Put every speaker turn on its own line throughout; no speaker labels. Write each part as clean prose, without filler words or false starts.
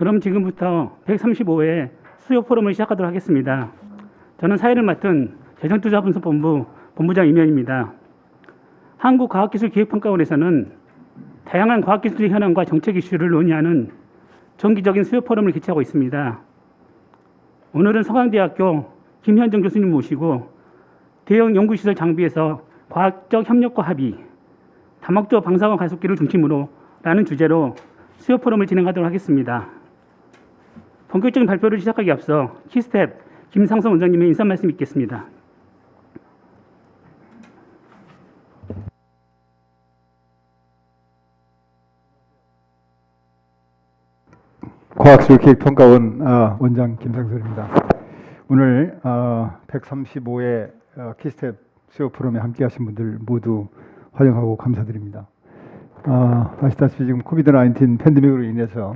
그럼 지금부터 135회 수요 포럼을 시작하도록 하겠습니다. 저는 사회를 맡은 재정투자분석본부 본부장 이면입니다. 한국과학기술기획평가원에서는 다양한 과학기술 현황과 정책 이슈를 논의하는 정기적인 수요 포럼을 개최하고 있습니다. 오늘은 서강대학교 김현정 교수님 모시고 대형 연구시설 장비에서 과학적 협력과 합의, 다목적 방사선 가속기를 중심으로 라는 주제로 수요 포럼을 진행하도록 하겠습니다. 본격적인 발표를 시작하기 앞서 키스텝 김상선 원장님의 인사 말씀 있겠습니다.
과학기술기획평가원 원장 김상선입니다. 오늘 135회 키스텝 수요 포럼에 함께하신 분들 모두 환영하고 감사드립니다. 아시다시피 지금 코비드-19 팬데믹으로 인해서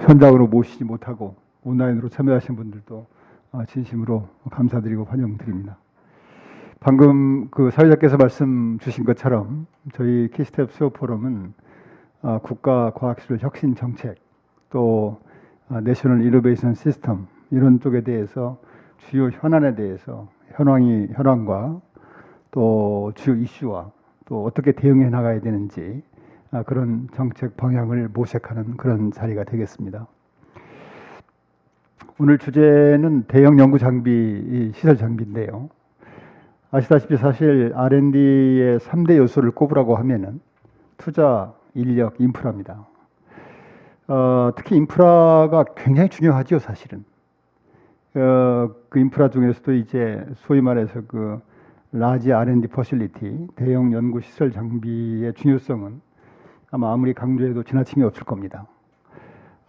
현장으로 모시지 못하고 온라인으로 참여하신 분들도 진심으로 감사드리고 환영드립니다. 방금 그 사회자께서 말씀 주신 것처럼 저희 키스텝 수요 포럼은 국가 과학기술 혁신 정책 또 내셔널 이노베이션 시스템 이런 쪽에 대해서 주요 현안에 대해서 현황과 또 주요 이슈와 또 어떻게 대응해 나가야 되는지 그런 정책 방향을 모색하는 그런 자리가 되겠습니다. 오늘 주제는 대형 연구 장비, 시설 장비인데요. 아시다시피 사실 R&D의 3대 요소를 꼽으라고 하면은 투자, 인력, 인프라입니다. 특히 인프라가 굉장히 중요하죠, 사실은. 그 인프라 중에서도 이제 소위 말해서 그 라지 R&D 퍼실리티, 대형 연구 시설 장비의 중요성은 아마 아무리 강조해도 지나침이 없을 겁니다.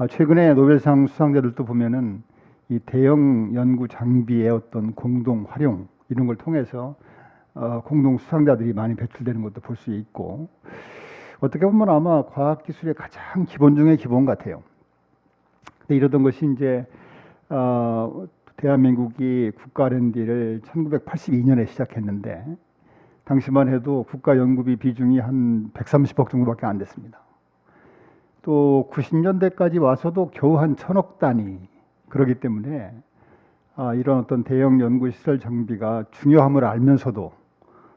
최근에 노벨상 수상자들도 보면은 이 대형 연구 장비의 어떤 공동 활용 이런 걸 통해서 공동 수상자들이 많이 배출되는 것도 볼 수 있고, 어떻게 보면 아마 과학기술의 가장 기본 중의 기본 같아요. 근데 이러던 것이 이제 대한민국이 국가 R&D를 1982년에 시작했는데 당시만 해도 국가 연구비 비중이 한 130억 정도밖에 안 됐습니다. 또 90년대까지 와서도 겨우 한 1000억 단위 그러기 때문에 이런 어떤 대형 연구시설 장비가 중요함을 알면서도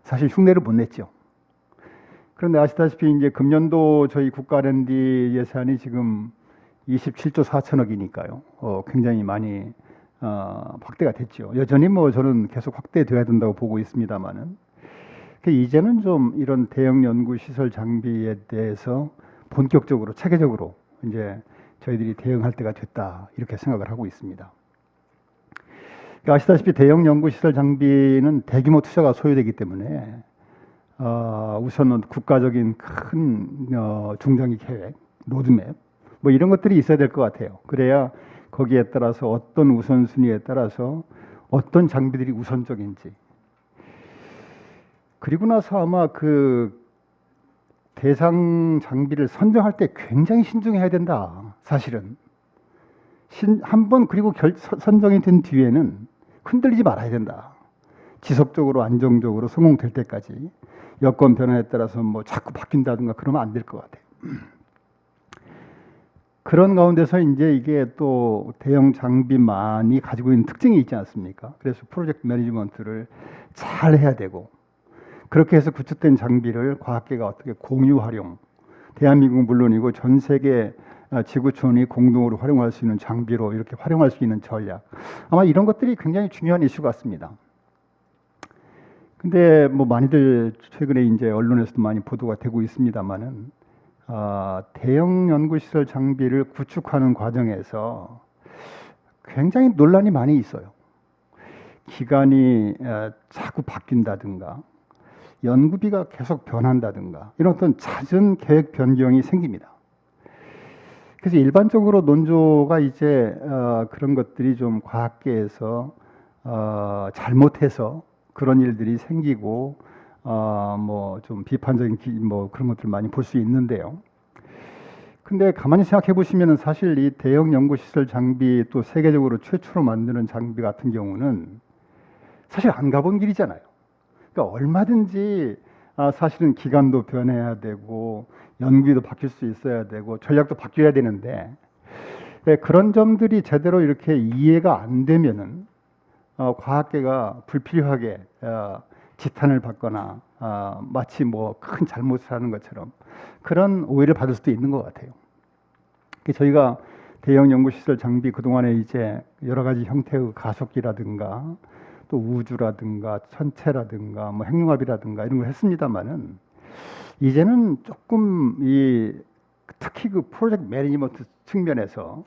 사실 흉내를 못 냈죠. 그런데 아시다시피 이제 금년도 저희 국가 R&D 예산이 지금 27조 4천억이니까요. 굉장히 많이 확대가 됐죠. 여전히 뭐 저는 계속 확대돼야 된다고 보고 있습니다만은 이제는 좀 이런 대형 연구 시설 장비에 대해서 본격적으로 체계적으로 이제 저희들이 대응할 때가 됐다 이렇게 생각을 하고 있습니다. 아시다시피 대형 연구 시설 장비는 대규모 투자가 소요되기 때문에 우선은 국가적인 큰 중장기 계획, 로드맵 뭐 이런 것들이 있어야 될 것 같아요. 그래야 거기에 따라서 어떤 우선순위에 따라서 어떤 장비들이 우선적인지, 그리고 나서 아마 그 대상 장비를 선정할 때 굉장히 신중해야 된다. 사실은 한번 그리고 선정이 된 뒤에는 흔들리지 말아야 된다. 지속적으로 안정적으로 성공될 때까지 여건 변화에 따라서 뭐 자꾸 바뀐다든가 그러면 안 될 것 같아요. 그런 가운데서 이제 이게 또 대형 장비만이 가지고 있는 특징이 있지 않습니까? 그래서 프로젝트 매니지먼트를 잘 해야 되고, 그렇게 해서 구축된 장비를 과학계가 어떻게 공유 활용, 대한민국 물론이고 전 세계 지구촌이 공동으로 활용할 수 있는 장비로 이렇게 활용할 수 있는 전략, 아마 이런 것들이 굉장히 중요한 이슈 같습니다. 근데 뭐 많이들 최근에 이제 언론에서도 많이 보도가 되고 있습니다만은 대형 연구시설 장비를 구축하는 과정에서 굉장히 논란이 많이 있어요. 기간이 자꾸 바뀐다든가 연구비가 계속 변한다든가 이런 어떤 잦은 계획 변경이 생깁니다. 그래서 일반적으로 논조가 이제 그런 것들이 좀 과학계에서 잘못해서 그런 일들이 생기고 뭐 좀 비판적인 뭐 그런 것들 많이 볼 수 있는데요. 근데 가만히 생각해 보시면은 사실 이 대형 연구시설 장비 또 세계적으로 최초로 만드는 장비 같은 경우는 사실 안 가본 길이잖아요. 그러니까 얼마든지 사실은 기간도 변해야 되고 연구도 바뀔 수 있어야 되고 전략도 바뀌어야 되는데 예, 그런 점들이 제대로 이렇게 이해가 안 되면은 과학계가 불필요하게 지탄을 받거나 마치 뭐 큰 잘못을 하는 것처럼 그런 오해를 받을 수도 있는 것 같아요. 저희가 대형 연구시설 장비 그동안에 이제 여러 가지 형태의 가속기라든가 또 우주라든가 천체라든가 뭐 핵융합이라든가 이런 걸 했습니다만은 이제는 조금 특히 그 프로젝트 매니지먼트 측면에서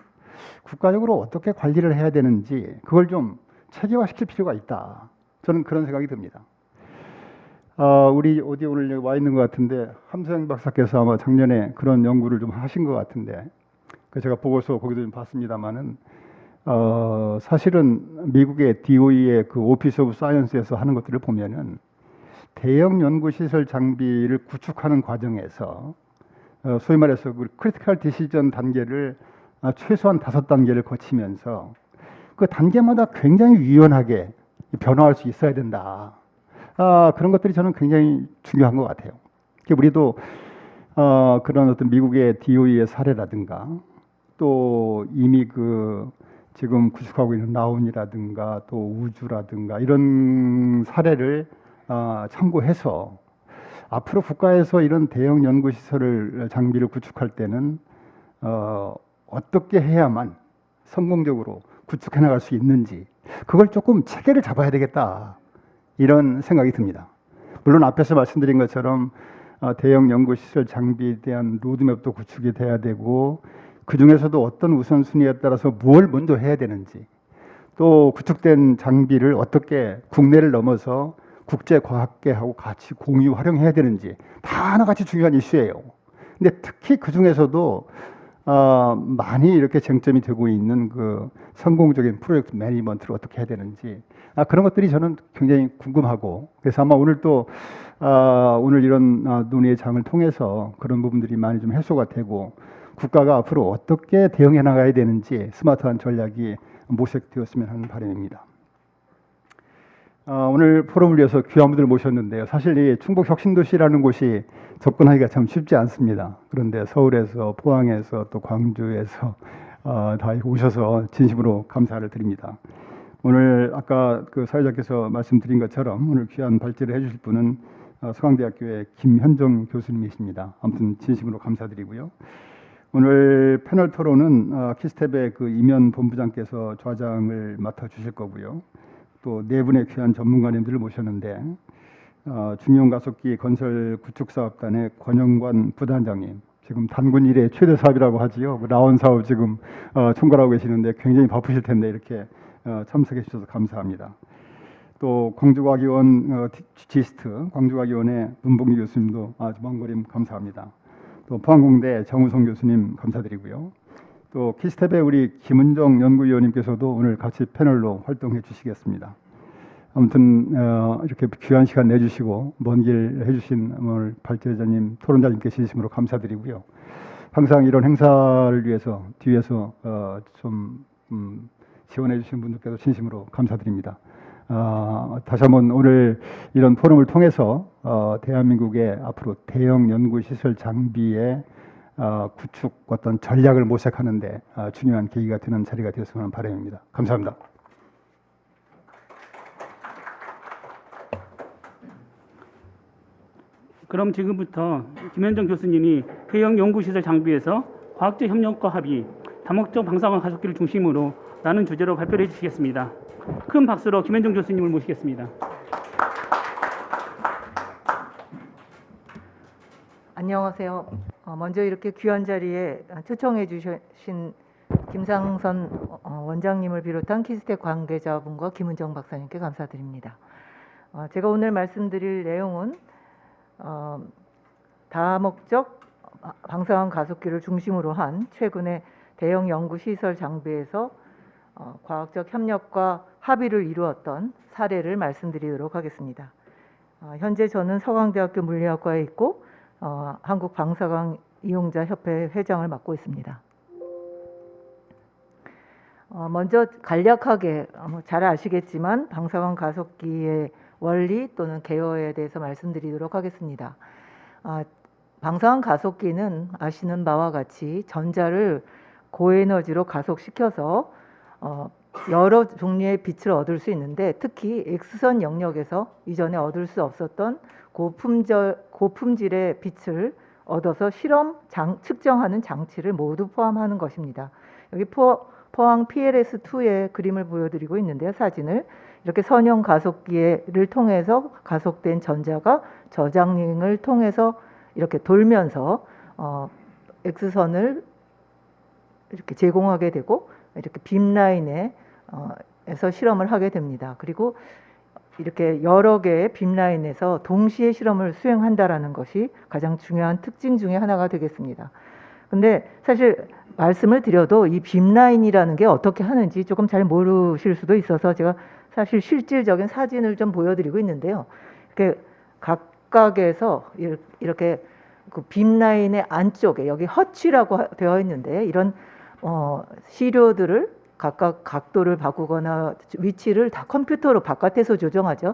국가적으로 어떻게 관리를 해야 되는지 그걸 좀 체계화시킬 필요가 있다. 저는 그런 생각이 듭니다. 우리 어디 오늘 여기 와 있는 것 같은데 함소영 박사께서 아마 작년에 그런 연구를 좀 하신 것 같은데 제가 보고서 거기도 좀 봤습니다만은 사실은 미국의 DOE의 그 오피스 오브 사이언스에서 하는 것들을 보면은 대형 연구시설 장비를 구축하는 과정에서 소위 말해서 그 크리티컬 디시전 단계를 최소한 5단계를 거치면서 그 단계마다 굉장히 유연하게 변화할 수 있어야 된다. 그런 것들이 저는 굉장히 중요한 것 같아요. 우리도 그런 어떤 미국의 DOE의 사례라든가 또 이미 지금 구축하고 있는 라운이라든가 또 우주라든가 이런 사례를 참고해서 앞으로 국가에서 이런 대형 연구시설을 장비를 구축할 때는 어떻게 해야만 성공적으로 구축해 나갈 수 있는지 그걸 조금 체계를 잡아야 되겠다 이런 생각이 듭니다. 물론 앞에서 말씀드린 것처럼 대형 연구시설 장비에 대한 로드맵도 구축이 돼야 되고 그 중에서도 어떤 우선순위에 따라서 뭘 먼저 해야 되는지 또 구축된 장비를 어떻게 국내를 넘어서 국제과학계하고 같이 공유 활용해야 되는지 다 하나같이 중요한 이슈예요. 근데 특히 그 중에서도 많이 이렇게 쟁점이 되고 있는 그 성공적인 프로젝트 매니지먼트를 어떻게 해야 되는지 그런 것들이 저는 굉장히 궁금하고 그래서 아마 오늘 또 오늘 이런 논의의 장을 통해서 그런 부분들이 많이 좀 해소가 되고 국가가 앞으로 어떻게 대응해 나가야 되는지 스마트한 전략이 모색되었으면 하는 바람입니다. 오늘 포럼을 위해서 귀한 분들 모셨는데요. 사실 이 충북 혁신도시라는 곳이 접근하기가 참 쉽지 않습니다. 그런데 서울에서, 포항에서, 또 광주에서 다 오셔서 진심으로 감사를 드립니다. 오늘 아까 그 사회자께서 말씀드린 것처럼 오늘 귀한 발제를 해주실 분은 서강대학교의 김현정 교수님이십니다. 아무튼 진심으로 감사드리고요. 오늘 패널 토론은 키스텝의 그 이면 본부장께서 좌장을 맡아주실 거고요. 또 네 분의 귀한 전문가님들을 모셨는데 중형 가속기 건설 구축사업단의 권영관 부단장님, 지금 단군 이래 최대 사업이라고 하지요. 라온 사업 지금 총괄하고 계시는데 굉장히 바쁘실 텐데 이렇게 참석해 주셔서 감사합니다. 또 광주과기원 지스트 광주과기원의 문봉기 교수님도 아주 먼 거림 감사합니다. 또 포항공대 정우성 교수님 감사드리고요. 또 키스텝의 우리 김은정 연구위원님께서도 오늘 같이 패널로 활동해 주시겠습니다. 아무튼 이렇게 귀한 시간 내주시고 먼 길 해주신 오늘 발제자님, 토론자님께 진심으로 감사드리고요. 항상 이런 행사를 위해서 뒤에서 좀 지원해 주신 분들께도 진심으로 감사드립니다. 다시 한번 오늘 이런 포럼을 통해서 대한민국의 앞으로 대형 연구시설 장비의 구축 어떤 전략을 모색하는데 중요한 계기가 되는 자리가 되었으면 하는 바람입니다. 감사합니다.
그럼 지금부터 김현정 교수님이 대형 연구시설 장비에서 과학적 협력과 합의, 다목적 방사선 가속기를 중심으로 라는 주제로 발표를 해주시겠습니다. 큰 박수로 김현정 교수님을 모시겠습니다.
안녕하세요. 먼저 이렇게 귀한 자리에 초청해 주신 김상선 원장님을 비롯한 키스텝 관계자분과 김은정 박사님께 감사드립니다. 제가 오늘 말씀드릴 내용은 다목적 방사선 가속기를 중심으로 한 최근의 대형 연구시설 장비에서 과학적 협력과 합의를 이루었던 사례를 말씀드리도록 하겠습니다. 현재 저는 서강대학교 물리학과에 있고 한국방사광 이용자협회 회장을 맡고 있습니다. 먼저 간략하게 잘 아시겠지만 방사광 가속기의 원리 또는 개요에 대해서 말씀드리도록 하겠습니다. 방사광 가속기는 아시는 바와 같이 전자를 고에너지로 가속시켜서 여러 종류의 빛을 얻을 수 있는데, 특히 X선 영역에서 이전에 얻을 수 없었던 고품질의 빛을 얻어서 측정하는 장치를 모두 포함하는 것입니다. 여기 포항 PLS2의 그림을 보여드리고 있는데요. 사진을 이렇게 선형 가속기를 통해서 가속된 전자가 저장링을 통해서 이렇게 돌면서 X선을 이렇게 제공하게 되고, 이렇게 빔라인에 에서 실험을 하게 됩니다. 그리고 이렇게 여러 개의 빔라인에서 동시에 실험을 수행한다라는 것이 가장 중요한 특징 중에 하나가 되겠습니다. 근데 사실 말씀을 드려도 이 빔라인이라는 게 어떻게 하는지 조금 잘 모르실 수도 있어서 제가 사실 실질적인 사진을 좀 보여드리고 있는데요. 이렇게 각각에서 이렇게 그 빔라인의 안쪽에 여기 허치라고 되어 있는데, 이런 시료들을 각각 각도를 바꾸거나 위치를 다 컴퓨터로 바깥에서 조정하죠.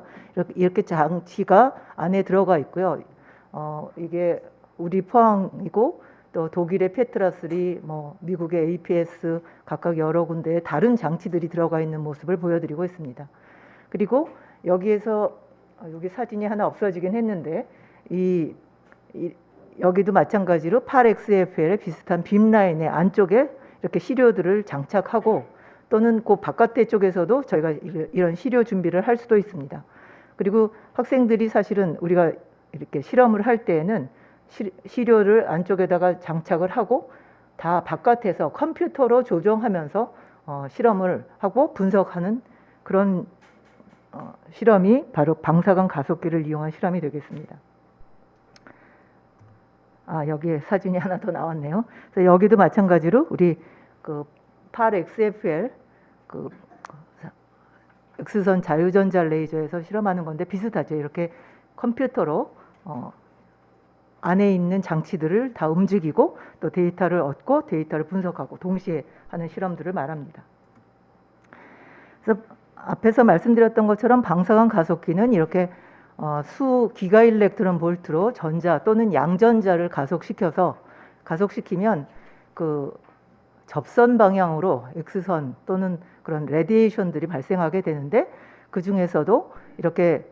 이렇게 장치가 안에 들어가 있고요. 이게 우리 포항이고, 또 독일의 페트라3, 미국의 APS 각각 여러 군데에 다른 장치들이 들어가 있는 모습을 보여드리고 있습니다. 그리고 여기에서 여기 사진이 하나 없어지긴 했는데, 여기도 마찬가지로 8XFL의 비슷한 빔라인의 안쪽에 이렇게 시료들을 장착하고, 또는 그 바깥에 쪽에서도 저희가 이런 시료 준비를 할 수도 있습니다. 그리고 학생들이 사실은 우리가 이렇게 실험을 할 때에는 시료를 안쪽에다가 장착을 하고 다 바깥에서 컴퓨터로 조정하면서 실험을 하고 분석하는 그런 실험이 바로 방사광 가속기를 이용한 실험이 되겠습니다. 여기에 사진이 하나 더 나왔네요. 그래서 여기도 마찬가지로 우리 그 8XFL 그 X선 자유전자 레이저에서 실험하는 건데 비슷하죠. 이렇게 컴퓨터로 안에 있는 장치들을 다 움직이고 또 데이터를 얻고 데이터를 분석하고 동시에 하는 실험들을 말합니다. 그래서 앞에서 말씀드렸던 것처럼 방사광 가속기는 이렇게 수 기가일렉트론 볼트로 전자 또는 양전자를 가속시키면 그 접선 방향으로 X선 또는 그런 레디에이션들이 발생하게 되는데, 그 중에서도 이렇게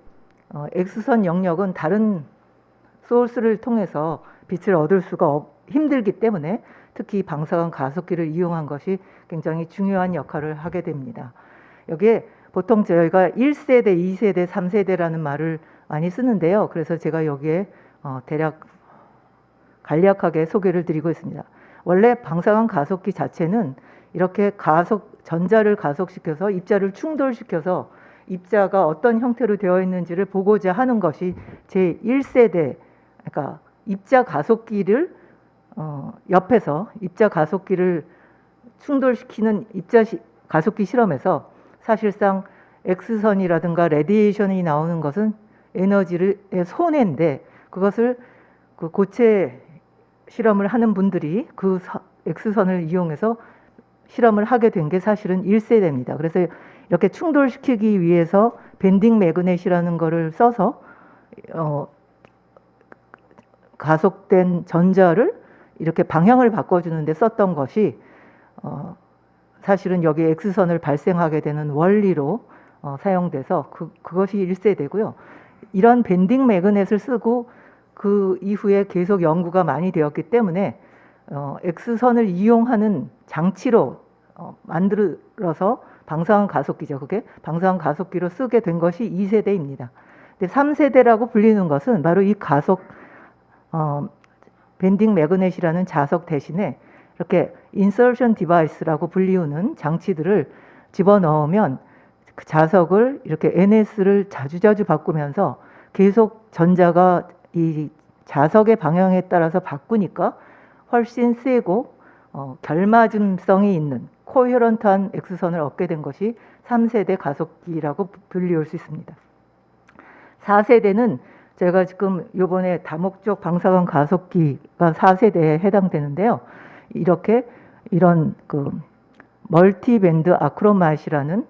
X선 영역은 다른 소스를 통해서 빛을 얻을 수가 힘들기 때문에 특히 방사광 가속기를 이용한 것이 굉장히 중요한 역할을 하게 됩니다. 여기에 보통 저희가 1세대, 2세대, 3세대라는 말을 많이 쓰는데요. 그래서 제가 여기에 대략 간략하게 소개를 드리고 있습니다. 원래 방사광 가속기 자체는 이렇게 전자를 가속시켜서 입자를 충돌시켜서 입자가 어떤 형태로 되어 있는지를 보고자 하는 것이 제1세대, 그러니까 입자 가속기를 옆에서 입자 가속기를 충돌시키는 입자 가속기 실험에서 사실상 X선이라든가 레디에이션이 나오는 것은 에너지의 손해인데, 그것을 그 고체 실험을 하는 분들이 그 X선을 이용해서 실험을 하게 된 게 사실은 1세대입니다. 그래서 이렇게 충돌시키기 위해서 밴딩 매그넷이라는 거를 써서 가속된 전자를 이렇게 방향을 바꿔주는데 썼던 것이 사실은 여기 X선을 발생하게 되는 원리로 사용돼서 그것이 1세대고요. 이런 밴딩 매그넷을 쓰고 그 이후에 계속 연구가 많이 되었기 때문에 X선을 이용하는 장치로 만들어서 방사광 가속기죠. 그게 방사광 가속기로 쓰게 된 것이 2세대입니다. 근데 3세대라고 불리는 것은 바로 이 밴딩 매그넷이라는 자석 대신에 이렇게 인서션 디바이스라고 불리우는 장치들을 집어넣으면 그 자석을 이렇게 NS를 자주자주 바꾸면서 계속 전자가 이 자석의 방향에 따라서 바꾸니까 훨씬 세고 결맞음성이 있는 코헤런트한 X선을 얻게 된 것이 3세대 가속기라고 불리울 수 있습니다. 4세대는 제가 지금 이번에 다목적 방사광 가속기가 4세대에 해당되는데요. 이런 그 멀티밴드 아크로마이트라는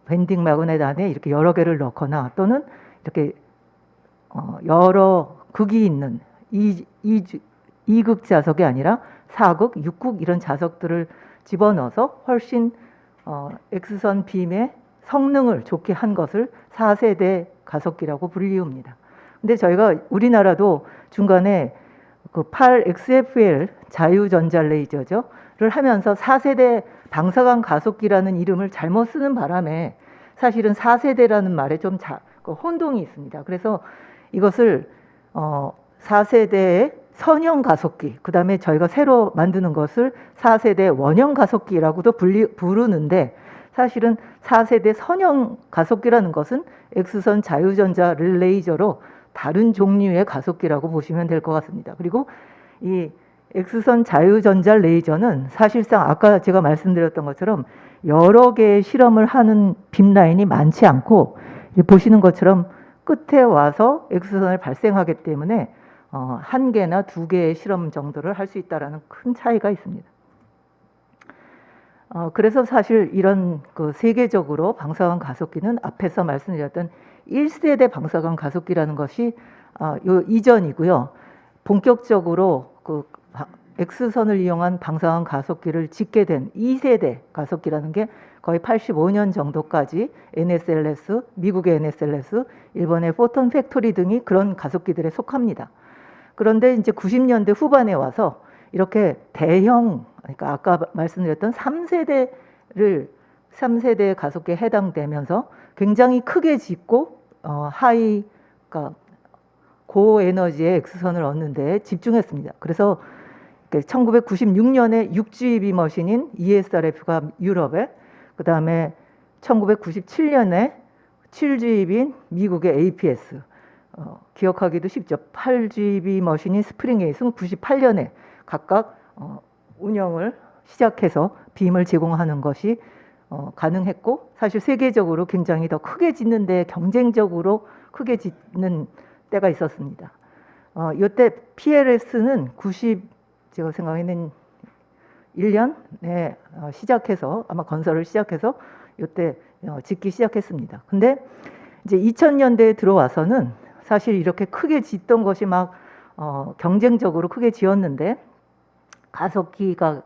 밴딩 매그넷 안에 이렇게 여러 개를 넣거나 또는 이렇게 여러 극이 있는 2극 자석이 아니라 4극, 6극 이런 자석들을 집어넣어서 훨씬 X선 빔의 성능을 좋게 한 것을 4세대 가속기라고 불리웁니다. 근데 저희가 우리나라도 중간에 그 8XFL 자유전자 레이저를 하면서 4세대 방사광 가속기라는 이름을 잘못 쓰는 바람에 사실은 4세대라는 말에 좀 혼동이 있습니다. 그래서 이것을 4세대의 선형 가속기, 그 다음에 저희가 새로 만드는 것을 4세대 원형 가속기라고도 부르는데, 사실은 4세대 선형 가속기라는 것은 X선 자유전자 레이저로 다른 종류의 가속기라고 보시면 될 것 같습니다. 그리고 이 X선 자유전자 레이저는 사실상 아까 제가 말씀드렸던 것처럼 여러 개의 실험을 하는 빔라인이 많지 않고, 보시는 것처럼 끝에 와서 X선을 발생하기 때문에 한 개나 두 개의 실험 정도를 할 수 있다는 큰 차이가 있습니다. 그래서 사실 이런 그 세계적으로 방사광 가속기는 앞에서 말씀드렸던 1세대 방사광 가속기라는 것이 요 이전이고요. 본격적으로 그 X선을 이용한 방사광 가속기를 짓게 된 2세대 가속기라는 게 거의 85년 정도까지 NSLS, 미국의 NSLS, 일본의 포톤 팩토리 등이 그런 가속기들에 속합니다. 그런데 이제 90년대 후반에 와서 이렇게 대형, 그러니까 아까 말씀드렸던 3세대 가속기에 해당되면서 굉장히 크게 짓고 그러니까 고에너지의 X선을 얻는 데 집중했습니다. 그래서 1996년에 6GB 머신인 ESRF가 유럽에, 그 다음에 1997년에 7GB인 미국의 APS, 기억하기도 쉽죠. 8GB 머신인 스프링 에이스는 98년에 각각 운영을 시작해서 빔을 제공하는 것이 가능했고, 사실 세계적으로 굉장히 더 크게 짓는데 경쟁적으로 크게 짓는 때가 있었습니다. 이때 PLS는 제가 생각에는 1년에 시작해서 아마 건설을 시작해서 이때 짓기 시작했습니다. 근데 이제 2000년대에 들어와서는 사실 이렇게 크게 짓던 것이 막 경쟁적으로 크게 지었는데, 가속기가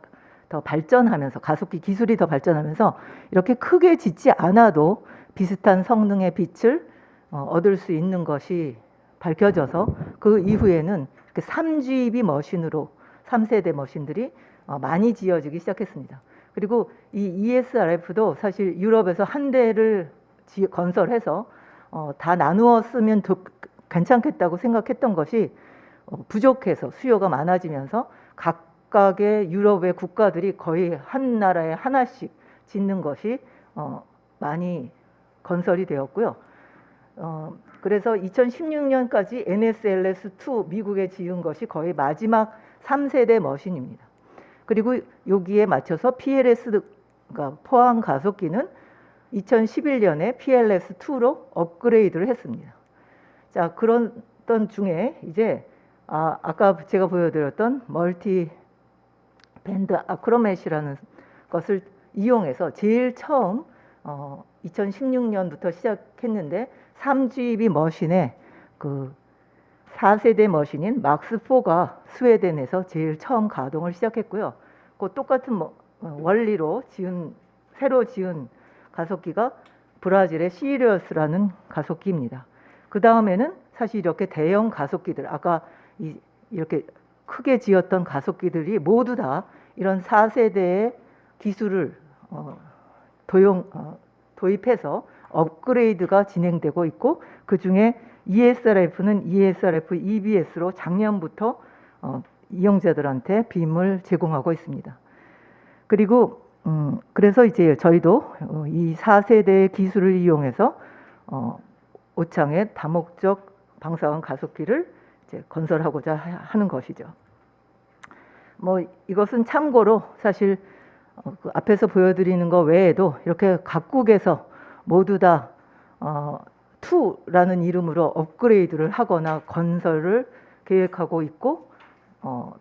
더 발전하면서, 가속기 기술이 더 발전하면서 이렇게 크게 짓지 않아도 비슷한 성능의 빛을 얻을 수 있는 것이 밝혀져서 그 이후에는 3GB 머신으로 3세대 머신들이 많이 지어지기 시작했습니다. 그리고 이 ESRF도 사실 유럽에서 한 대를 건설해서 다 나누어 쓰면 더 괜찮겠다고 생각했던 것이 부족해서 수요가 많아지면서 각각의 유럽의 국가들이 거의 한 나라에 하나씩 짓는 것이 많이 건설이 되었고요. 그래서 2016년까지 NSLS2 미국에 지은 것이 거의 마지막 3세대 머신입니다. 그리고 여기에 맞춰서 PLS가 포항 가속기는 2011년에 PLS2로 업그레이드를 했습니다. 자, 그런 중에 이제 아까 제가 보여드렸던 멀티 밴드 아크로맷이라는 것을 이용해서 제일 처음 2016년부터 시작했는데 3GB 머신에 그 4세대 머신인 막스4가 스웨덴에서 제일 처음 가동을 시작했고요. 그 똑같은 원리로 새로 지은 가속기가 브라질의 시리어스라는 가속기입니다. 그 다음에는 사실 이렇게 대형 가속기들, 아까 이렇게 크게 지었던 가속기들이 모두 다 이런 4세대의 기술을 도입해서 업그레이드가 진행되고 있고, 그 중에 ESRF는 ESRF EBS로 작년부터 이용자들한테 빔을 제공하고 있습니다. 그리고 그래서 이제 저희도 이 4세대의 기술을 이용해서 오창의 다목적 방사광 가속기를 이제 건설하고자 하는 것이죠. 이것은 참고로 사실 그 앞에서 보여드리는 것 외에도 이렇게 각국에서 모두 다 2라는 이름으로 업그레이드를 하거나 건설을 계획하고 있고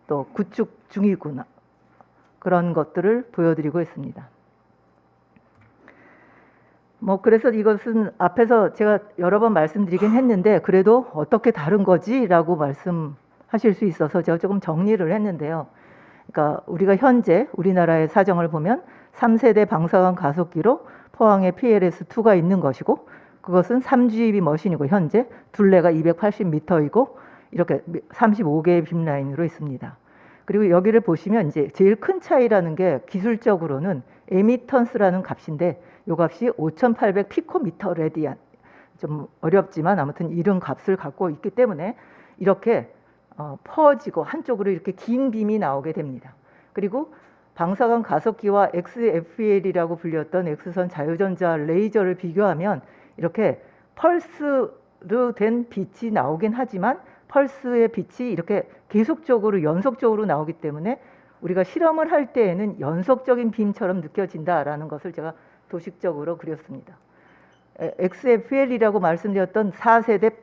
또 구축 중이구나, 그런 것들을 보여드리고 있습니다. 그래서 이것은 앞에서 제가 여러 번 말씀드리긴 했는데, 그래도 어떻게 다른 거지라고 말씀하실 하실 수 있어서 제가 조금 정리를 했는데요. 그러니까 우리가 현재 우리나라의 사정을 보면 3세대 방사능 가속기로 포항에 PLS2가 있는 것이고, 그것은 3GeV 머신이고 현재 둘레가 280m이고 이렇게 35개의 빔라인으로 있습니다. 그리고 여기를 보시면 이제 제일 큰 차이라는 게 기술적으로는 에미턴스라는 값인데, 이 값이 5,800 피코미터 레디안, 좀 어렵지만 아무튼 이런 값을 갖고 있기 때문에 이렇게 퍼지고 한쪽으로 이렇게 긴 빔이 나오게 됩니다. 그리고 방사능 가속기와 XFL이라고 불렸던 X선 자유전자 레이저를 비교하면 이렇게 펄스로 된 빛이 나오긴 하지만 펄스의 빛이 이렇게 계속적으로 연속적으로 나오기 때문에 우리가 실험을 할 때에는 연속적인 빔처럼 느껴진다라는 것을 제가 도식적으로 그렸습니다. XFL이라고 말씀드렸던 4세대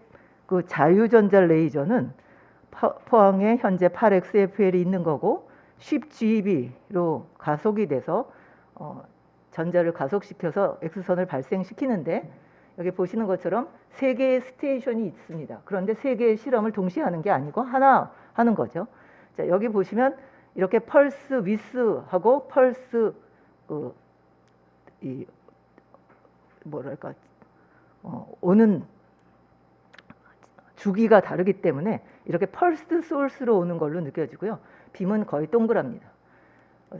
그 자유전자 레이저는 포항에 현재 8XFL이 있는 거고 10GeV로 가속이 돼서 전자를 가속시켜서 X선을 발생시키는데, 여기 보시는 것처럼 3개의 스테이션이 있습니다. 그런데 3개의 실험을 동시에 하는 게 아니고 하나 하는 거죠. 자, 여기 보시면 이렇게 펄스 위스하고 펄스 이 뭐랄까 오는 주기가 다르기 때문에 이렇게 펄스 소스로 오는 걸로 느껴지고요. 빔은 거의 동그랍니다.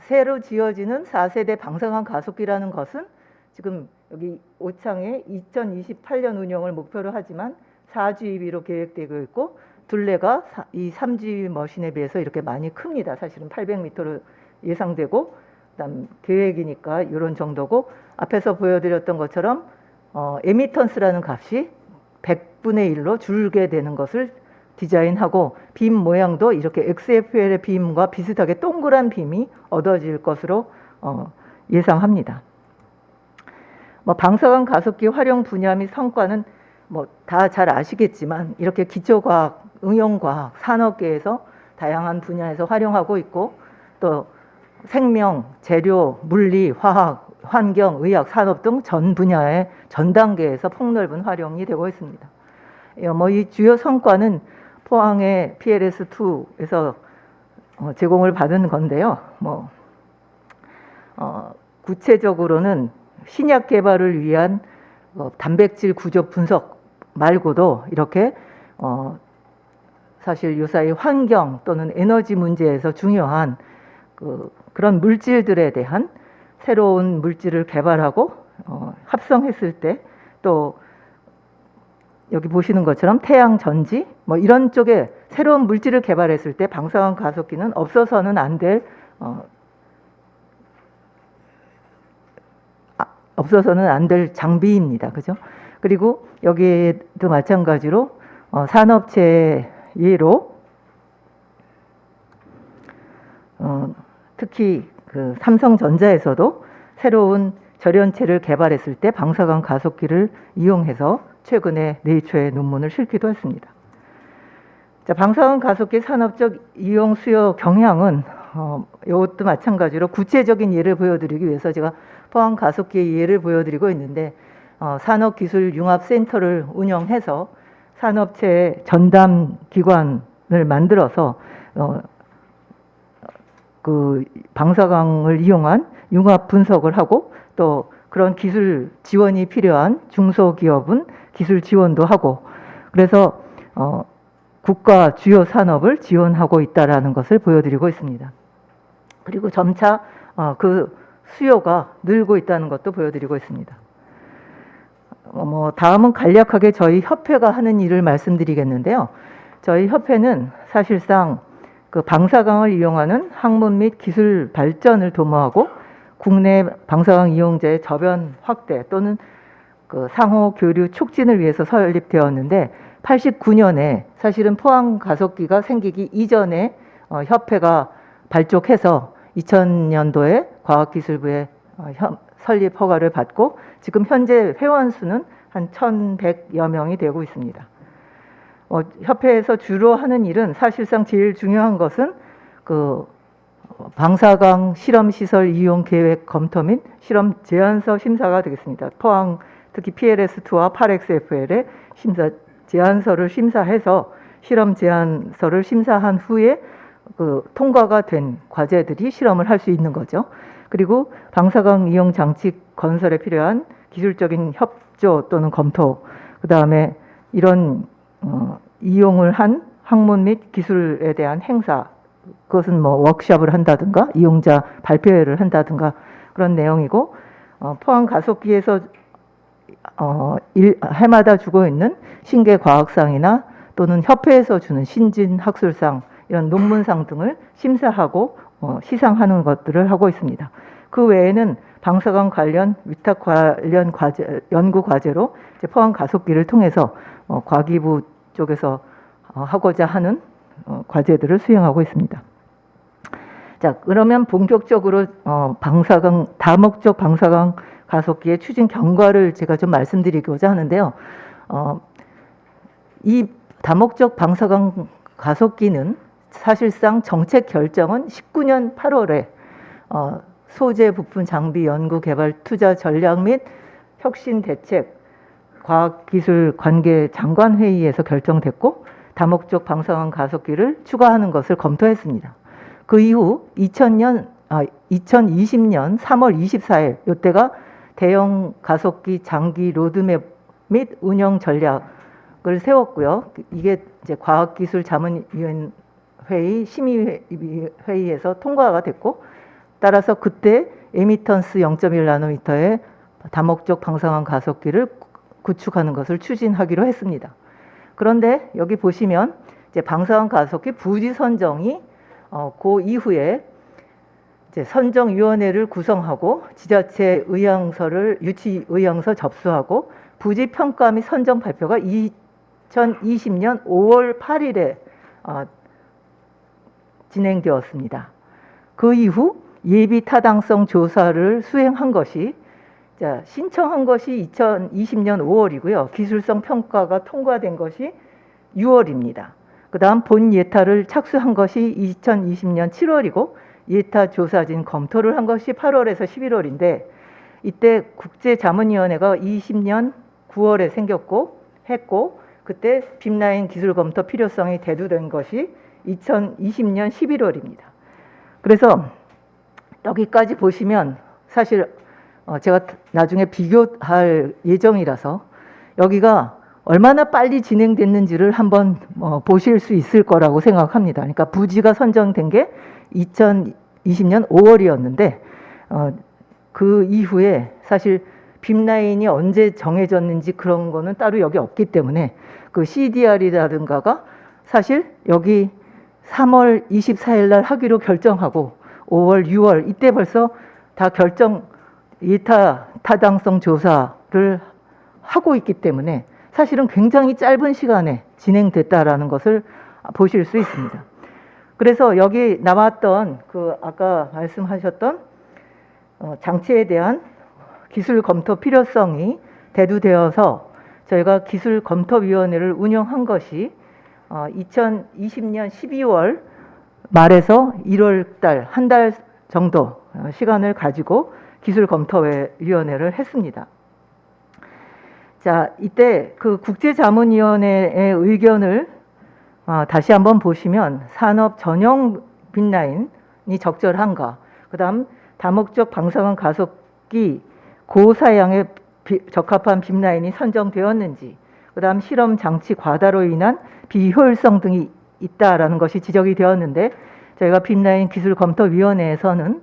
새로 지어지는 4세대 방사능 가속기라는 것은 지금 여기 오창에 2028년 운영을 목표로 하지만 4GeV로 계획되고 있고, 둘레가 이 3GeV 머신에 비해서 이렇게 많이 큽니다. 사실은 800m로 예상되고, 그다음 계획이니까 이런 정도고, 앞에서 보여드렸던 것처럼 에미턴스라는 값이 100분의 1로 줄게 되는 것을 디자인하고, 빔 모양도 이렇게 XFL의 빔과 비슷하게 동그란 빔이 얻어질 것으로 예상합니다. 방사능 가속기 활용 분야 및 성과는 다 잘 아시겠지만 이렇게 기초과학, 응용과학, 산업계에서 다양한 분야에서 활용하고 있고, 또 생명, 재료, 물리, 화학, 환경, 의학, 산업 등 전 분야의 전 단계에서 폭넓은 활용이 되고 있습니다. 이 주요 성과는 포항의 PLS2에서 제공을 받은 건데요. 구체적으로는 신약 개발을 위한 단백질 구조 분석 말고도 이렇게 사실 요사이 환경 또는 에너지 문제에서 중요한 그런 물질들에 대한 새로운 물질을 개발하고 합성했을 때, 또 여기 보시는 것처럼 태양 전지 이런 쪽에 새로운 물질을 개발했을 때 방사능 가속기는 없어서는 안 될 장비입니다. 그죠? 그리고 여기에도 마찬가지로 산업체 예로 특히 그 삼성전자에서도 새로운 절연체를 개발했을 때 방사능 가속기를 이용해서 최근에 네이처에 논문을 실기도 했습니다. 자, 방사능 가속기 산업적 이용 수요 경향은 이것도 마찬가지로 구체적인 예를 보여드리기 위해서 제가 포항 가속기의 예를 보여드리고 있는데, 산업기술융합센터를 운영해서 산업체 전담 기관을 만들어서 그 방사강을 이용한 융합 분석을 하고, 또 그런 기술 지원이 필요한 중소기업은 기술 지원도 하고, 그래서 국가 주요 산업을 지원하고 있다라는 것을 보여드리고 있습니다. 그리고 점차 그 수요가 늘고 있다는 것도 보여드리고 있습니다. 다음은 간략하게 저희 협회가 하는 일을 말씀드리겠는데요. 저희 협회는 사실상 그 방사강을 이용하는 학문 및 기술 발전을 도모하고, 국내 방사강 이용자의 저변 확대 또는 그 상호 교류 촉진을 위해서 설립되었는데, 89년에 사실은 포항 가속기가 생기기 이전에 협회가 발족해서 2000년도에 과학기술부의 설립 허가를 받고, 지금 현재 회원 수는 한 1100여 명이 되고 있습니다. 협회에서 주로 하는 일은 사실상 제일 중요한 것은 그 방사강 실험시설 이용 계획 검토 및 실험 제안서 심사가 되겠습니다. 포항 특히 PLS2와 8XFL의 심사 제안서를 심사해서 실험 제안서를 심사한 후에 그 통과가 된 과제들이 실험을 할 수 있는 거죠. 그리고 방사능 이용 장치 건설에 필요한 기술적인 협조 또는 검토, 그 다음에 이런 이용을 한 학문 및 기술에 대한 행사, 그것은 뭐 워크숍을 한다든가 이용자 발표회를 한다든가 그런 내용이고, 포항 가속기에서 해마다 주고 있는 신계 과학상이나 또는 협회에서 주는 신진 학술상, 이런 논문상 등을 심사하고 시상하는 것들을 하고 있습니다. 그 외에는 방사능 관련 위탁 관련 과제, 연구 과제로 이제 포항 가속기를 통해서 과기부 쪽에서 하고자 하는 과제들을 수행하고 있습니다. 자, 그러면 본격적으로 다목적 방사능 가속기의 추진 경과를 제가 좀 말씀드리고자 하는데요. 이 다목적 방사능 가속기는 사실상 정책 결정은 19년 8월에 소재 부품 장비 연구 개발 투자 전략 및 혁신 대책 과학기술 관계 장관 회의에서 결정됐고, 다목적 방사능 가속기를 추가하는 것을 검토했습니다. 그 이후 2020년 3월 24일 이때가 대형 가속기 장기 로드맵 및 운영 전략을 세웠고요. 이게 이제 과학기술자문위원회의 심의회의에서 통과가 됐고, 따라서 그때 에미턴스 0.1나노미터의 다목적 방사능 가속기를 구축하는 것을 추진하기로 했습니다. 그런데 여기 보시면 이제 방사능 가속기 부지 선정이 그 이후에 이제 선정위원회를 구성하고 지자체 유치 의향서 접수하고 부지 평가 및 선정 발표가 2020년 5월 8일에 진행되었습니다. 그 이후 예비 타당성 조사를 수행한 것이, 신청한 것이 2020년 5월이고요. 기술성 평가가 통과된 것이 6월입니다. 그 다음 본 예타를 착수한 것이 2020년 7월이고 예타 조사진 검토를 한 것이 8월에서 11월인데, 이때 국제자문위원회가 20년 9월에 했고 그때 빔라인 기술 검토 필요성이 대두된 것이 2020년 11월입니다. 그래서 여기까지 보시면 사실 제가 나중에 비교할 예정이라서 여기가 얼마나 빨리 진행됐는지를 한번 보실 수 있을 거라고 생각합니다. 그러니까 부지가 선정된 게 2020년 5월이었는데 그 이후에 사실 빔라인이 언제 정해졌는지 그런 거는 따로 여기 없기 때문에 그 CDR이라든가가 사실 여기 3월 24일 날 하기로 결정하고 5월, 6월 이때 벌써 다 예타 타당성 조사를 하고 있기 때문에 사실은 굉장히 짧은 시간에 진행됐다라는 것을 보실 수 있습니다. 그래서 여기 나왔던 그 아까 말씀하셨던 장치에 대한 기술 검토 필요성이 대두되어서 저희가 기술 검토위원회를 운영한 것이 2020년 12월 말에서 1월 달, 한 달 정도 시간을 가지고 기술검토위원회를 했습니다. 자, 이때 그 국제자문위원회의 의견을 다시 한번 보시면 산업 전용 빔라인이 적절한가, 그 다음 다목적 방사능 가속기 고사양에 적합한 빔라인이 선정되었는지, 그 다음 실험 장치 과다로 인한 비효율성 등이 있다라는 것이 지적이 되었는데, 저희가 빔라인 기술검토위원회에서는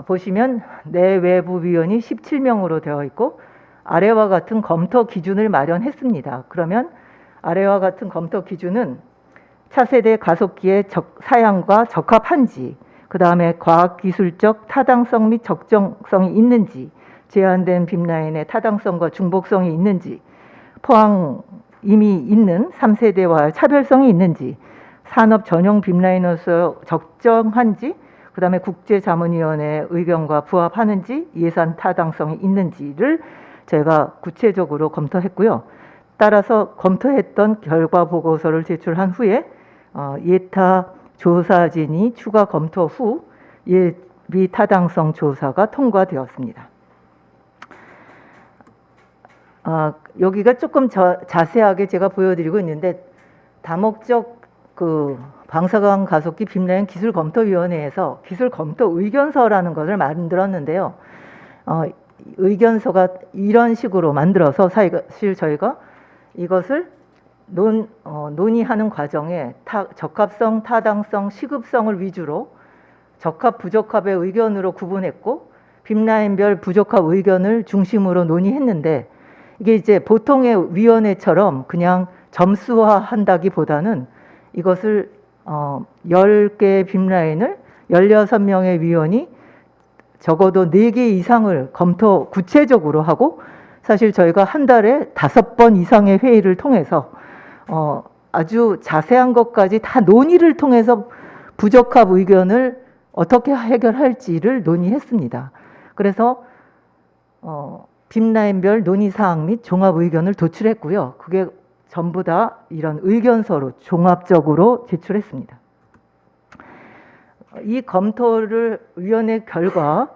보시면 내외부위원이 17명으로 되어 있고 아래와 같은 검토 기준을 마련했습니다. 그러면 아래와 같은 검토 기준은 차세대 가속기의 사양과 적합한지, 그 다음에 과학기술적 타당성 및 적정성이 있는지, 제한된 빔라인의 타당성과 중복성이 있는지, 포항 이미 있는 3세대와 차별성이 있는지, 산업 전용 빔라인으로서 적정한지, 그 다음에 국제자문위원회 의견과 부합하는지, 예산 타당성이 있는지를 저희가 구체적으로 검토했고요. 따라서 검토했던 결과 보고서를 제출한 후에 예타 조사진이 추가 검토 후 예비 타당성 조사가 통과되었습니다. 여기가 조금 자세하게 제가 보여드리고 있는데 다목적 그 방사능 가속기 빔라인 기술검토위원회에서 기술검토 의견서라는 것을 만들었는데요. 의견서가 이런 식으로 만들어서 사실 저희가 이것을 논의하는 과정에 적합성, 타당성, 시급성을 위주로 적합, 부적합의 의견으로 구분했고 빔라인별 부적합 의견을 중심으로 논의했는데 이게 이제 보통의 위원회처럼 그냥 점수화한다기보다는 이것을 10개의 빔라인을 16명의 위원이 적어도 4개 이상을 검토 구체적으로 하고 사실 저희가 한 달에 5번 이상의 회의를 통해서 아주 자세한 것까지 다 논의를 통해서 부적합 의견을 어떻게 해결할지를 논의했습니다. 그래서 빔라인별 논의사항 및 종합 의견을 도출했고요. 그게 전부 다 이런 의견서로 종합적으로 제출했습니다. 이 검토를 위원회 결과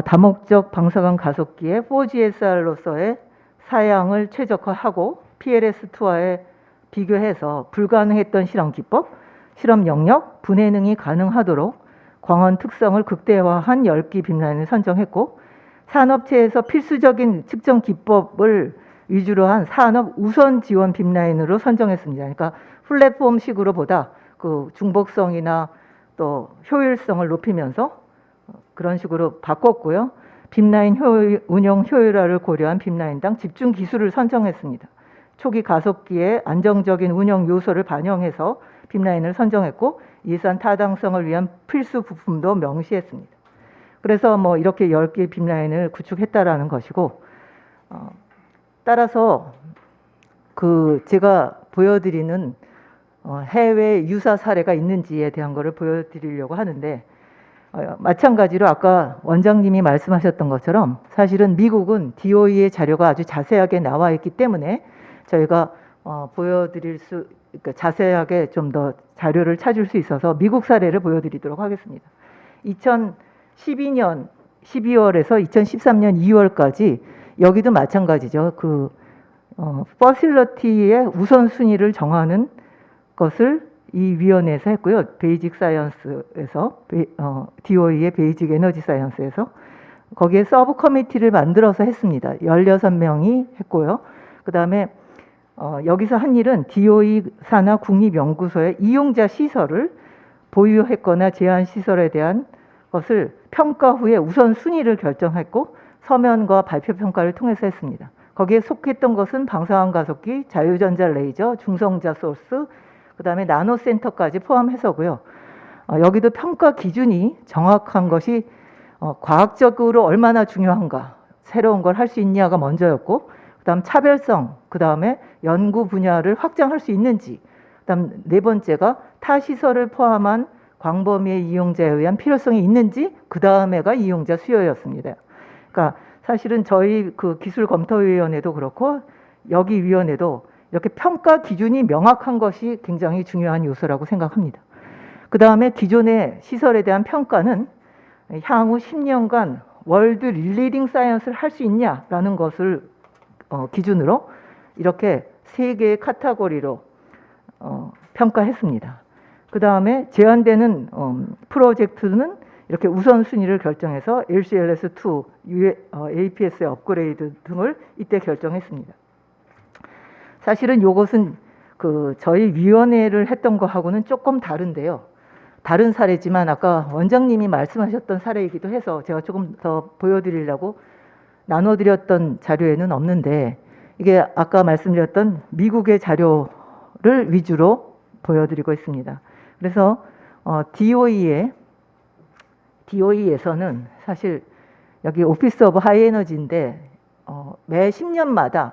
다목적 방사능 가속기의 4GSR로서의 사양을 최적화하고 PLS2와의 비교해서 불가능했던 실험 기법, 실험 영역, 분해능이 가능하도록 광원 특성을 극대화한 10기 빔라인을 선정했고 산업체에서 필수적인 측정 기법을 위주로 한 산업 우선 지원 빔라인으로 선정했습니다. 그러니까 플랫폼식으로 보다 그 중복성이나 또 효율성을 높이면서 그런 식으로 바꿨고요. 빔라인 운영 효율화를 고려한 빔라인당 집중 기술을 선정했습니다. 초기 가속기의 안정적인 운영 요소를 반영해서 빔라인을 선정했고 예산 타당성을 위한 필수 부품도 명시했습니다. 그래서 뭐 이렇게 10개의 빔라인을 구축했다라는 것이고 따라서 그 제가 보여드리는 해외 유사 사례가 있는지에 대한 것을 보여드리려고 하는데 마찬가지로 아까 원장님이 말씀하셨던 것처럼 사실은 미국은 DOE의 자료가 아주 자세하게 나와 있기 때문에 저희가 보여드릴 수 그러니까 자세하게 좀 더 자료를 찾을 수 있어서 미국 사례를 보여드리도록 하겠습니다. 2012년 12월에서 2013년 2월까지 여기도 마찬가지죠. 그 퍼실러티의 우선순위를 정하는 것을 이 위원회에서 했고요. 베이직 사이언스에서 DOE의 베이직 에너지 사이언스에서 거기에 서브 커미티를 만들어서 했습니다. 16명이 했고요. 그 다음에 여기서 한 일은 DOE 산하 국립연구소의 이용자 시설을 보유했거나 제한 시설에 대한 것을 평가 후에 우선순위를 결정했고 서면과 발표 평가를 통해서 했습니다. 거기에 속했던 것은 방사능 가속기, 자유전자 레이저, 중성자 소스, 그 다음에 나노센터까지 포함해서고요. 여기도 평가 기준이 정확한 것이 과학적으로 얼마나 중요한가, 새로운 걸 할 수 있냐가 먼저였고 그 다음 차별성, 그 다음에 연구 분야를 확장할 수 있는지, 그 다음 네 번째가 타 시설을 포함한 광범위의 이용자에 의한 필요성이 있는지, 그 다음에가 이용자 수요였습니다. 그러니까 사실은 저희 그 기술검토위원회도 그렇고 여기 위원회도 이렇게 평가 기준이 명확한 것이 굉장히 중요한 요소라고 생각합니다. 그 다음에 기존의 시설에 대한 평가는 향후 10년간 월드 리딩 사이언스를 할 수 있냐라는 것을 기준으로 이렇게 3개의 카테고리로 평가했습니다. 그 다음에 제한되는 프로젝트는 이렇게 우선순위를 결정해서 LCLS2, APS의 업그레이드 등을 이때 결정했습니다. 사실은 이것은 그 저희 위원회를 했던 거하고는 조금 다른데요. 다른 사례지만 아까 원장님이 말씀하셨던 사례이기도 해서 제가 조금 더 보여드리려고 나눠드렸던 자료에는 없는데 이게 아까 말씀드렸던 미국의 자료를 위주로 보여드리고 있습니다. 그래서 DOE에서는 사실 여기 오피스 오브 하이 에너지인데 매 10년마다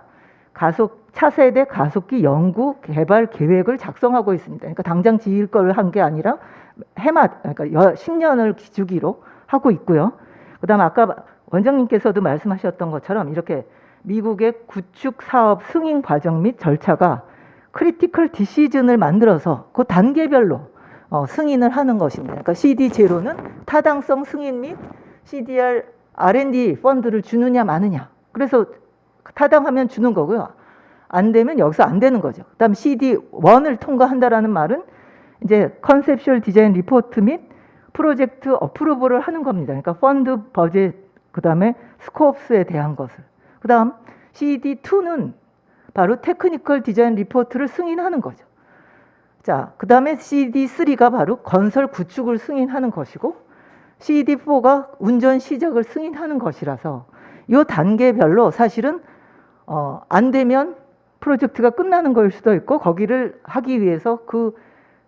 차세대 가속기 연구 개발 계획을 작성하고 있습니다. 그러니까 당장 지을 걸 한 게 아니라 그러니까 10년을 주기로 하고 있고요. 그다음 아까 원장님께서도 말씀하셨던 것처럼 이렇게 미국의 구축 사업 승인 과정 및 절차가 크리티컬 디시즌을 만들어서 그 단계별로 승인을 하는 것입니다. 그러니까 CD0는 타당성 승인 및 CDR R&D 펀드를 주느냐 마느냐. 그래서 타당하면 주는 거고요. 안 되면 여기서 안 되는 거죠. 그다음 CD1을 통과한다라는 말은 이제 컨셉슈얼 디자인 리포트 및 프로젝트 어프로벌을 하는 겁니다. 그러니까 펀드, 버젯, 그다음에 스코프스에 대한 것을. 그다음 CD2는 바로 테크니컬 디자인 리포트를 승인하는 거죠. 자, 그다음에 CD3가 바로 건설 구축을 승인하는 것이고 CD4가 운전 시작을 승인하는 것이라서 이 단계별로 사실은 안 되면 프로젝트가 끝나는 걸 수도 있고 거기를 하기 위해서 그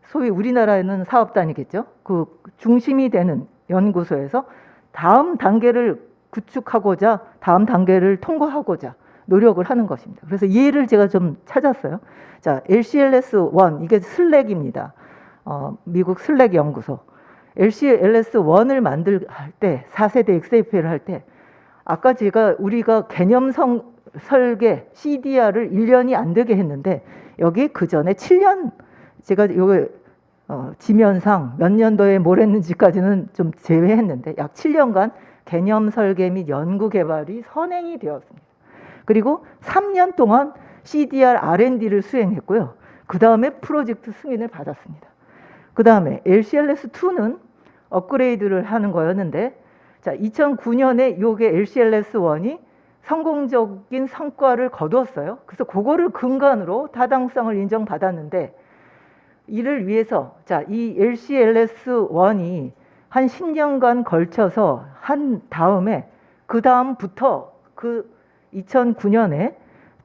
소위 우리나라에는 사업단이겠죠. 그 중심이 되는 연구소에서 다음 단계를 구축하고자 다음 단계를 통과하고자 노력을 하는 것입니다. 그래서 예를 제가 좀 찾았어요. 자, LCLS1 이게 슬랙입니다. 미국 슬랙 연구소. LCLS1을 할 때 4세대 XFL을 할 때 아까 우리가 개념 설계 CDR을 1년이 안 되게 했는데 여기 그 전에 7년 제가 요거 지면상 몇 년도에 뭘 했는지까지는 좀 제외했는데 약 7년간 개념 설계 및 연구 개발이 선행이 되었습니다. 그리고 3년 동안 CDR R&D를 수행했고요. 그 다음에 프로젝트 승인을 받았습니다. 그 다음에 LCLS2는 업그레이드를 하는 거였는데 자, 2009년에 요게 LCLS1이 성공적인 성과를 거두었어요. 그래서 그거를 근간으로 타당성을 인정받았는데 이를 위해서 자, 이 LCLS1이 한 10년간 걸쳐서 한 다음에 그 다음부터 그 2009년에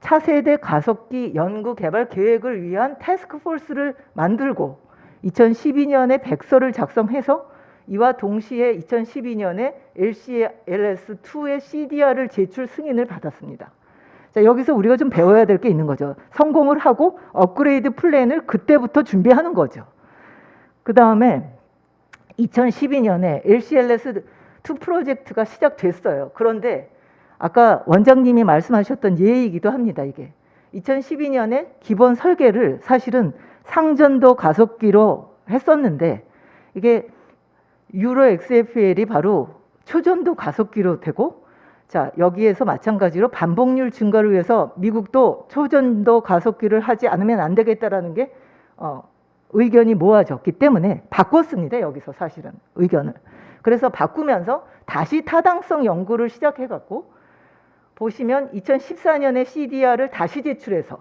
차세대 가속기 연구 개발 계획을 위한 태스크포스를 만들고 2012년에 백서를 작성해서 이와 동시에 2012년에 LCLS2의 CDR을 제출 승인을 받았습니다. 자, 여기서 우리가 좀 배워야 될 게 있는 거죠. 성공을 하고 업그레이드 플랜을 그때부터 준비하는 거죠. 그 다음에 2012년에 LCLS2 프로젝트가 시작됐어요. 그런데 아까 원장님이 말씀하셨던 예이기도 합니다. 이게 2012년에 기본 설계를 사실은 상전도 가속기로 했었는데 이게 유로 XFL이 바로 초전도 가속기로 되고 자, 여기에서 마찬가지로 반복률 증가를 위해서 미국도 초전도 가속기를 하지 않으면 안 되겠다라는 게 의견이 모아졌기 때문에 바꿨습니다. 여기서 사실은 의견을. 그래서 바꾸면서 다시 타당성 연구를 시작해 갖고 보시면 2014년에 CDR을 다시 제출해서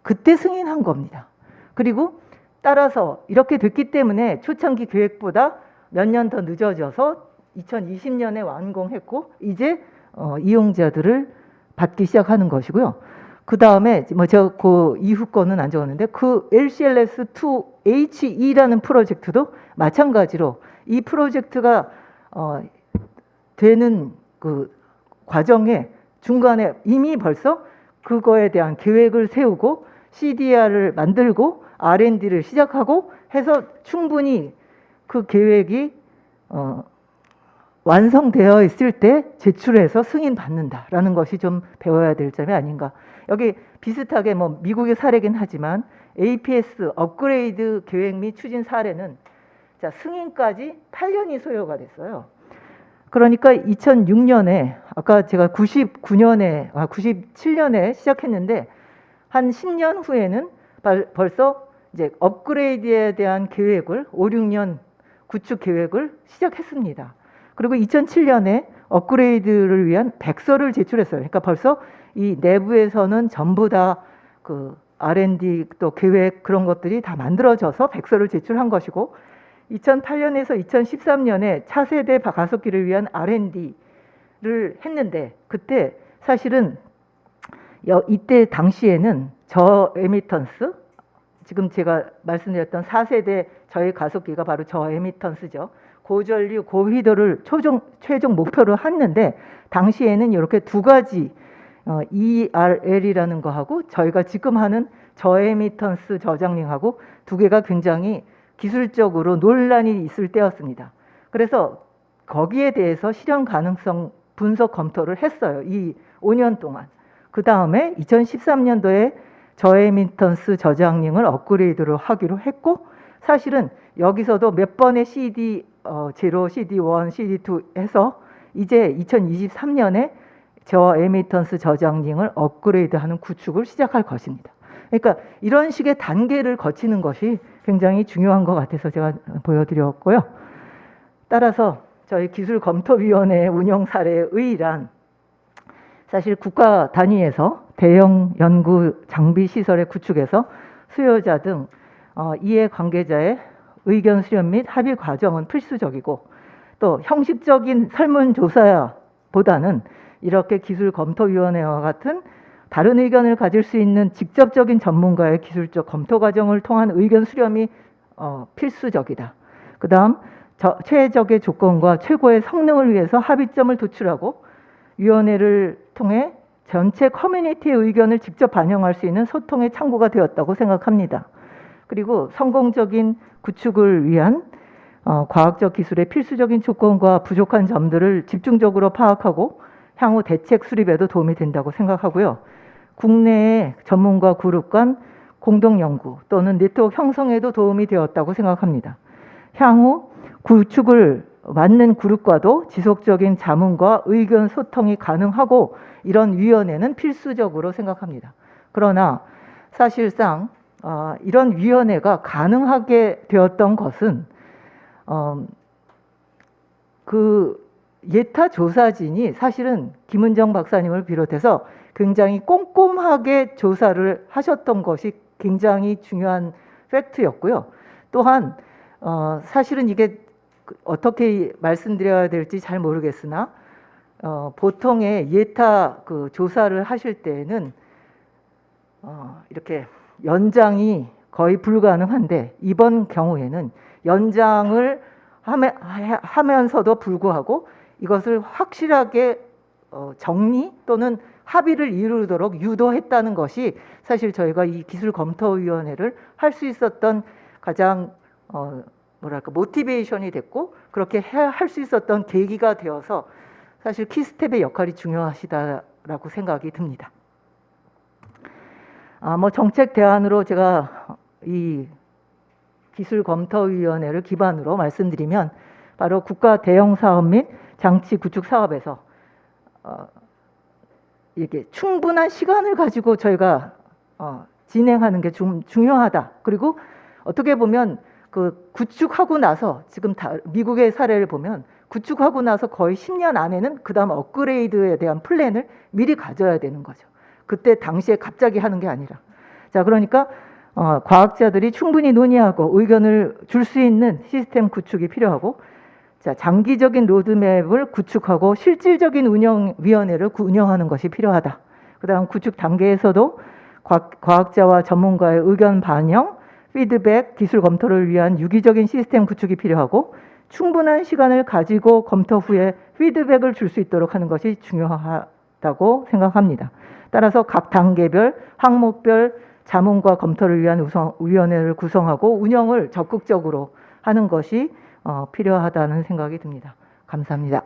그때 승인한 겁니다. 그리고 따라서 이렇게 됐기 때문에 초창기 계획보다 몇 년 더 늦어져서 2020년에 완공했고 이제 이용자들을 받기 시작하는 것이고요. 그 다음에 제가 그 이후 거는 안 적었는데 그 LCLS2HE라는 프로젝트도 마찬가지로 이 프로젝트가 되는 그 과정에 중간에 이미 벌써 그거에 대한 계획을 세우고 CDR을 만들고 R&D를 시작하고 해서 충분히 그 계획이 완성되어 있을 때 제출해서 승인받는다라는 것이 좀 배워야 될 점이 아닌가. 여기 비슷하게 미국의 사례긴 하지만 APS 업그레이드 계획 및 추진 사례는 자, 승인까지 8년이 소요가 됐어요. 그러니까 2006년에 아까 제가 97년에 시작했는데 한 10년 후에는 벌써 이제 업그레이드에 대한 계획을 5, 6년 구축 계획을 시작했습니다. 그리고 2007년에 업그레이드를 위한 백서를 제출했어요. 그러니까 벌써 이 내부에서는 전부 다 그 R&D 또 계획 그런 것들이 다 만들어져서 백서를 제출한 것이고 2008년에서 2013년에 차세대 가속기를 위한 R&D를 했는데 그때 사실은 이때 당시에는 저에미턴스 지금 제가 말씀드렸던 4세대 저의 가속기가 바로 저에미턴스죠. 고전류, 고휘도를 최종 목표로 했는데 당시에는 이렇게 두 가지 ERL이라는 거하고 저희가 지금 하는 저에미턴스 저장링하고 두 개가 굉장히 기술적으로 논란이 있을 때였습니다. 그래서 거기에 대해서 실현 가능성 분석 검토를 했어요. 이 5년 동안. 그 다음에 2013년도에 저에미턴스 저장링을 업그레이드로 하기로 했고 사실은 여기서도 몇 번의 CD0, CD1, CD2 해서 이제 2023년에 저 에미턴스 저장링을 업그레이드하는 구축을 시작할 것입니다. 그러니까 이런 식의 단계를 거치는 것이 굉장히 중요한 것 같아서 제가 보여드렸고요. 따라서 저희 기술검토위원회 운영 사례의 의의란 사실 국가 단위에서 대형 연구 장비 시설의 구축에서 수요자 등 이해 관계자의 의견 수렴 및 합의 과정은 필수적이고 또 형식적인 설문조사보다는 이렇게 기술검토위원회와 같은 다른 의견을 가질 수 있는 직접적인 전문가의 기술적 검토 과정을 통한 의견 수렴이 필수적이다. 그 다음 최적의 조건과 최고의 성능을 위해서 합의점을 도출하고 위원회를 통해 전체 커뮤니티의 의견을 직접 반영할 수 있는 소통의 창구가 되었다고 생각합니다. 그리고 성공적인 구축을 위한 과학적 기술의 필수적인 조건과 부족한 점들을 집중적으로 파악하고 향후 대책 수립에도 도움이 된다고 생각하고요. 국내의 전문가 그룹 간 공동 연구 또는 네트워크 형성에도 도움이 되었다고 생각합니다. 향후 구축을 맡는 그룹과도 지속적인 자문과 의견 소통이 가능하고 이런 위원회는 필수적으로 생각합니다. 그러나 사실상 이런 위원회가 가능하게 되었던 것은 그 예타 조사진이 사실은 김은정 박사님을 비롯해서 굉장히 꼼꼼하게 조사를 하셨던 것이 굉장히 중요한 팩트였고요. 또한 사실은 이게 어떻게 말씀드려야 될지 잘 모르겠으나 보통의 예타 그 조사를 하실 때에는 이렇게 연장이 거의 불가능한데 이번 경우에는 연장을 하면서도 불구하고 이것을 확실하게 정리 또는 합의를 이루도록 유도했다는 것이 사실 저희가 이 기술검토위원회를 할 수 있었던 가장 뭐랄까 모티베이션이 됐고 그렇게 할 수 있었던 계기가 되어서 사실 키스텝의 역할이 중요하시다라고 생각이 듭니다. 뭐 정책 대안으로 제가 이 기술검토위원회를 기반으로 말씀드리면 바로 국가 대형 사업 및 장치 구축 사업에서 이렇게 충분한 시간을 가지고 저희가 진행하는 게 좀 중요하다. 그리고 어떻게 보면 그 구축하고 나서 지금 미국의 사례를 보면 구축하고 나서 거의 10년 안에는 그 다음 업그레이드에 대한 플랜을 미리 가져야 되는 거죠. 그때 당시에 갑자기 하는 게 아니라. 자, 그러니까 과학자들이 충분히 논의하고 의견을 줄 수 있는 시스템 구축이 필요하고 자, 장기적인 로드맵을 구축하고 실질적인 운영위원회를 운영하는 것이 필요하다. 그 다음 구축 단계에서도 과학자와 전문가의 의견 반영, 피드백, 기술 검토를 위한 유기적인 시스템 구축이 필요하고 충분한 시간을 가지고 검토 후에 피드백을 줄 수 있도록 하는 것이 중요하다고 생각합니다. 따라서 각 단계별, 항목별 자문과 검토를 위한 위원회를 구성하고 운영을 적극적으로 하는 것이 필요하다는 생각이 듭니다. 감사합니다.